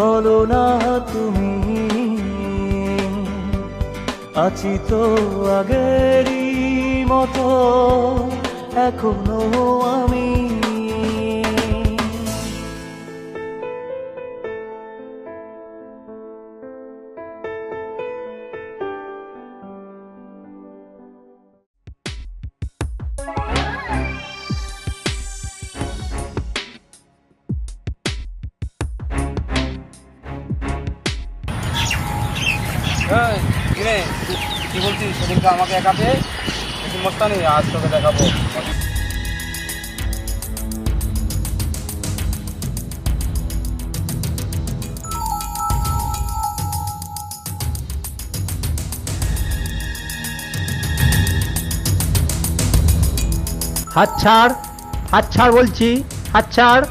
বলো না তুমি, আছি তো আগেরই মতো এখনো আমি। কিরে কি বলছিস? সেদিনকে আমাকে একা পেয়ে মস্তানি, আজ তোকে দেখাবো। হাত ছাড়, হাত ছাড় বলছি, হাত ছাড়।